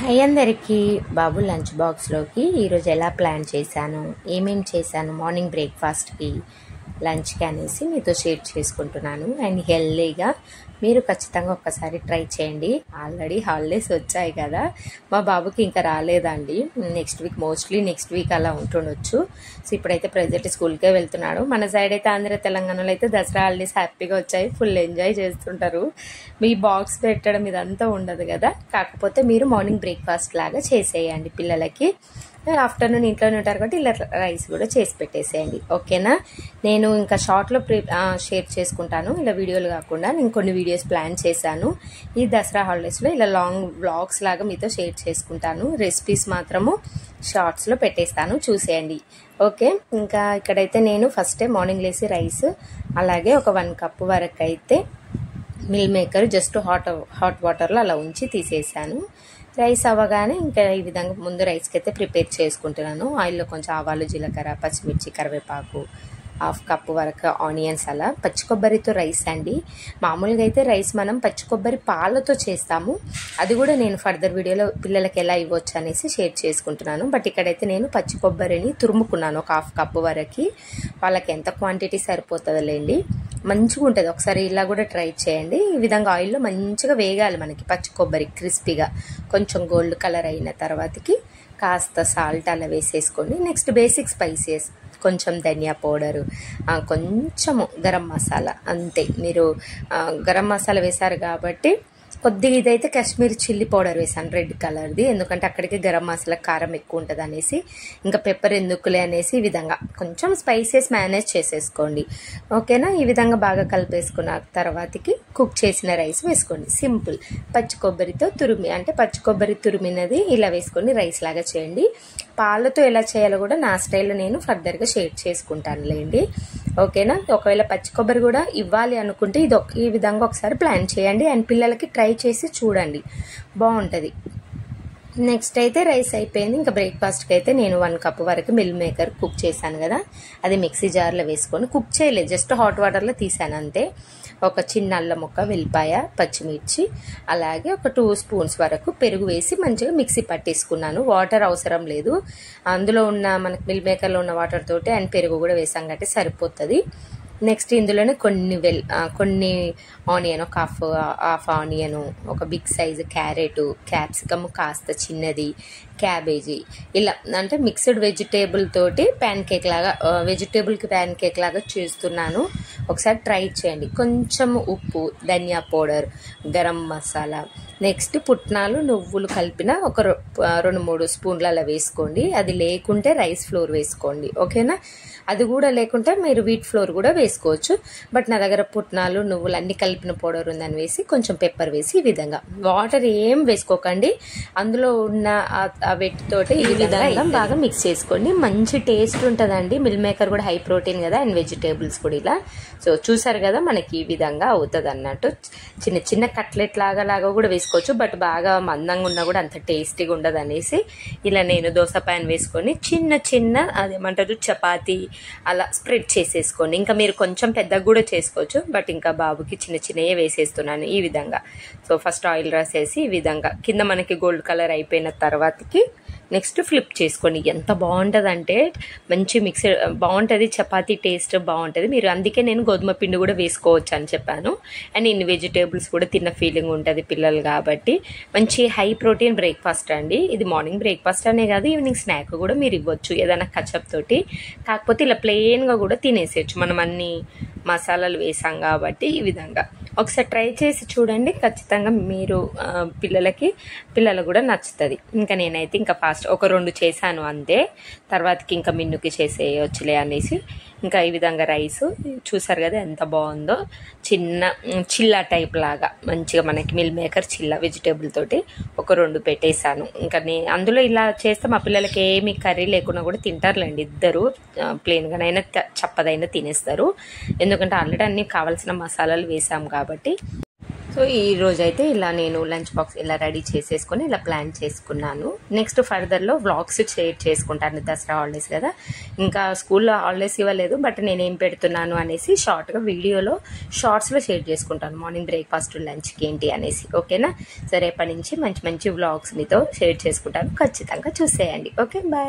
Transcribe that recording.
High అందరికీ బాబు lunch బాక్స్లోకి ఈరోజు ఎలా ప్లాన్ చేశాను, ఏమేమి చేశాను మార్నింగ్ బ్రేక్ఫాస్ట్కి లంచ్కి అనేసి మీతో షేర్ చేసుకుంటున్నాను. అండ్ హెల్దీగా మీరు ఖచ్చితంగా ఒక్కసారి ట్రై చేయండి. ఆల్రెడీ హాలిడేస్ వచ్చాయి కదా, మా బాబుకి ఇంకా రాలేదండి. మోస్ట్లీ నెక్స్ట్ వీక్ అలా ఉంటుండొచ్చు. సో ఇప్పుడైతే ప్రెజెంట్ స్కూల్కే వెళ్తున్నాడు. మన సైడ్ అయితే ఆంధ్ర తెలంగాణలో అయితే దసరా హాలిడేస్ హ్యాపీగా వచ్చాయి, ఫుల్ ఎంజాయ్ చేస్తుంటారు. మీ బాక్స్ పెట్టడం ఇదంతా ఉండదు కదా, కాకపోతే మీరు మార్నింగ్ బ్రేక్ఫాస్ట్ లాగా చేసేయండి పిల్లలకి. ఆఫ్టర్నూన్ ఇంట్లోనే ఉంటారు కాబట్టి ఇలా రైస్ కూడా చేసి పెట్టేసేయండి, ఓకేనా. నేను ఇంకా షార్ట్లో షేర్ చేసుకుంటాను, ఇలా వీడియోలు కాకుండా నేను కొన్ని వీడియోస్ ప్లాన్ చేశాను. ఈ దసరా హాలిడేస్లో ఇలా లాంగ్ వ్లాగ్స్ లాగా మీతో షేర్ చేసుకుంటాను. రెసిపీస్ మాత్రము షార్ట్స్లో పెట్టేస్తాను, చూసేయండి, ఓకే. ఇంకా ఇక్కడైతే నేను ఫస్ట్ మార్నింగ్ లేసి రైస్, అలాగే ఒక 1 కప్ వరకు అయితే మిల్ మేకర్ జస్ట్ హాట్ వాటర్లో అలా ఉంచి తీసేసాను. రైస్ అవ్వగానే ఇంకా ఈ విధంగా ముందు రైస్కి అయితే ప్రిపేర్ చేసుకుంటున్నాను. ఆయిల్లో కొంచెం ఆవాలు, జీలకర్ర, పచ్చిమిర్చి, కరివేపాకు, 1/2 కప్ వరకు ఆనియన్స్, అలా పచ్చి కొబ్బరితో రైస్ అండి. మామూలుగా అయితే రైస్ మనం పచ్చి కొబ్బరి పాలతో చేస్తాము, అది కూడా నేను ఫర్దర్ వీడియోలో పిల్లలకి ఎలా ఇవ్వచ్చు అనేసి షేర్ చేసుకుంటున్నాను. బట్ ఇక్కడైతే నేను పచ్చి కొబ్బరిని తురుముకున్నాను ఒక 1/2 కప్ వరకు. వాళ్ళకి ఎంత క్వాంటిటీ సరిపోతుందిలేండి, మంచిగా ఉంటుంది. ఒకసారి ఇలా కూడా ట్రై చేయండి. ఈ విధంగా ఆయిల్లో మంచిగా వేగాలి మనకి పచ్చి కొబ్బరి క్రిస్పీగా, కొంచెం గోల్డ్ కలర్ అయిన తర్వాతకి కాస్త సాల్ట్ అలా వేసేసుకోండి. నెక్స్ట్ బేసిక్ స్పైసెస్, కొంచెం ధనియా పౌడరు, కొంచెము గరం మసాలా, అంతే. మీరు గరం మసాలా వేశారు కాబట్టి కొద్దిగా ఇదైతే కాశ్మీరీ చిల్లీ పౌడర్ వేసాను, రెడ్ కలర్ది, ఎందుకంటే అక్కడికి గరం మసాలా కారం ఎక్కువ ఉంటుంది అనేసి. ఇంకా పెప్పర్ ఎందుకులే అనేసి ఈ విధంగా కొంచెం స్పైసెస్ మేనేజ్ చేసేసుకోండి, ఓకేనా. ఈ విధంగా బాగా కలిపేసుకున్న తర్వాతకి కుక్ చేసిన రైస్ వేసుకోండి. సింపుల్ పచ్చి కొబ్బరితో తురిమి, అంటే పచ్చి కొబ్బరి తురిమినది ఇలా వేసుకొని రైస్ లాగా చేయండి. పాలతో ఎలా చేయాలో కూడా నా స్టైల్లో నేను ఫర్దర్గా షేర్ చేసుకుంటానులేండి, ఓకేనా. ఒకవేళ పచ్చి కొబ్బరి కూడా ఇవ్వాలి అనుకుంటే ఈ విధంగా ఒకసారి ప్లాన్ చేయండి అండ్ పిల్లలకి ట్రై చేసి చూడండి, బాగుంటుంది. నెక్స్ట్ అయితే రైస్ అయిపోయింది. ఇంకా బ్రేక్ఫాస్ట్కి అయితే నేను 1 కప్ వరకు మిల్ మేకర్ కుక్ చేశాను కదా, అది మిక్సీ జార్లో వేసుకొని, కుక్ చేయలేదు, జస్ట్ హాట్ వాటర్లో తీసాను అంతే. ఒక చిన్న అల్లం ముక్క, వెల్లిపాయ, పచ్చిమిర్చి, అలాగే ఒక 2 స్పూన్స్ వరకు పెరుగు వేసి మంచిగా మిక్సీ పట్టేసుకున్నాను. వాటర్ అవసరం లేదు, అందులో ఉన్న మనకి మిల్ మేకర్లో ఉన్న వాటర్ తోటి అండ్ పెరుగు కూడా వేసాం కాబట్టి సరిపోతుంది. నెక్స్ట్ ఇందులోనే కొన్ని ఆనియన్, ఒక హాఫ్ ఆనియను, ఒక బిగ్ సైజు క్యారెట్, క్యాప్సికమ్ కాస్త చిన్నది, క్యాబేజీ, ఇలా అంటే మిక్స్డ్ వెజిటేబుల్ తోటి వెజిటేబుల్కి ప్యాన్ కేక్ లాగా చేస్తున్నాను. ఒకసారి ట్రై చేయండి. కొంచెం ఉప్పు, ధనియా పౌడర్, గరం మసాలా, నెక్స్ట్ పుట్నాలు, నువ్వులు కలిపిన ఒక 2-3 స్పూన్లు అలా వేసుకోండి. అది లేకుంటే రైస్ ఫ్లోర్ వేసుకోండి, ఓకేనా. అది కూడా లేకుంటే మీరు వీట్ ఫ్లోర్ కూడా వేసుకోవచ్చు. బట్ నా దగ్గర పుట్నాలు, నువ్వులు అన్ని కలిపిన పౌడర్ ఉందని వేసి కొంచెం పెప్పర్ వేసి ఈ విధంగా, వాటర్ ఏం వేసుకోకండి, అందులో ఉన్న ఆ వెట్టితోటి ఈ విధంగా బాగా మిక్స్ చేసుకోండి. మంచి టేస్ట్ ఉంటుందండి. మిల్ మేకర్ కూడా హై ప్రోటీన్ కదా, అండ్ వెజిటేబుల్స్ కూడా ఇలా. సో చూసారు కదా, మనకి ఈ విధంగా అవుతుంది అన్నట్టు. చిన్న చిన్న కట్లెట్ లాగా కూడా వేసుకోవచ్చు, బట్ బాగా మందంగా ఉన్నా కూడా అంత టేస్టీగా ఉండదు అనేసి ఇలా నేను దోశ ప్యాన్ వేసుకొని చిన్న అదేమంటారు చపాతీ అలా స్ప్రెడ్ చేసేసుకోండి. ఇంకా మీరు కొంచెం పెద్దగా కూడా చేసుకోవచ్చు, బట్ ఇంకా బాబుకి చిన్నవే వేసేస్తున్నాను ఈ విధంగా. సో ఫస్ట్ ఆయిల్ రాసేసి ఈ విధంగా కింద మనకి గోల్డ్ కలర్ అయిపోయిన తర్వాతకి నెక్స్ట్ ఫ్లిప్ చేసుకోండి. ఎంత బాగుంటుందంటే మంచి మిక్సర్ బాగుంటుంది, చపాతీ టేస్ట్ బాగుంటుంది. మీరు అందుకే నేను గోధుమ పిండి కూడా వేసుకోవచ్చు అని చెప్పాను. అండ్ ఇన్ని వెజిటేబుల్స్ కూడా తిన్న ఫీలింగ్ ఉంటుంది పిల్లలు కాబట్టి. మంచి హై ప్రోటీన్ బ్రేక్ఫాస్ట్ అండి ఇది. మార్నింగ్ బ్రేక్ఫాస్ట్ అనే కాదు, ఈవినింగ్ స్నాక్ కూడా మీరు ఇవ్వచ్చు ఏదైనా కచప్ తోటి. కాకపోతే ఇలా ప్లెయిన్గా కూడా తినేసేయచ్చు, మనం అన్ని మసాలాలు వేసాం కాబట్టి. ఈ విధంగా ఒకసారి ట్రై చేసి చూడండి, ఖచ్చితంగా మీరు పిల్లలకు కూడా నచ్చుతుంది. ఇంకా నేనైతే ఇంకా ఫాస్ట్ ఒక 2 చేశాను అంతే, తర్వాతకి ఇంకా మిన్నుకి చేసేయచ్చులే అనేసి. ఇంకా ఈ విధంగా రైస్ చూసారు కదా ఎంత బాగుందో, చిల్లా టైప్ లాగా మంచిగా మనకి మిల్ మేకర్ చిల్లా వెజిటేబుల్ తోటి ఒక 2 పెట్టేశాను. ఇంకా అందులో ఇలా చేస్తే మా పిల్లలకి ఏమి కర్రీ లేకుండా కూడా తింటారులేండి, ఇద్దరు ప్లెయిన్గానైనా చప్పదైనా తినేస్తారు. ఎందుకంటే ఆల్రెడీ అన్ని కావాల్సిన మసాలాలు వేసాం కాబట్టి. సో ఈ రోజు అయితే ఇలా నేను లంచ్ బాక్స్ ఇలా రెడీ చేసేసుకొని ఇలా ప్లాన్ చేసుకున్నాను. నెక్స్ట్ ఫర్దర్లో వ్లాగ్స్ షేర్ చేసుకుంటాను. దసరా హాలిడేస్ కదా, ఇంకా స్కూల్లో హాలిడేస్ ఇవ్వలేదు, బట్ నేనేం పెడుతున్నాను అనేసి షార్ట్గా వీడియోలో షార్ట్స్లో షేర్ చేసుకుంటాను. మార్నింగ్ బ్రేక్ఫాస్ట్ లంచ్కి ఏంటి అనేసి. ఓకేనా? సో రేపటి నుంచి మంచి మంచి వ్లాగ్స్ మీతో షేర్ చేసుకుంటాను. ఖచ్చితంగా చూసేయండి. Okay, bye.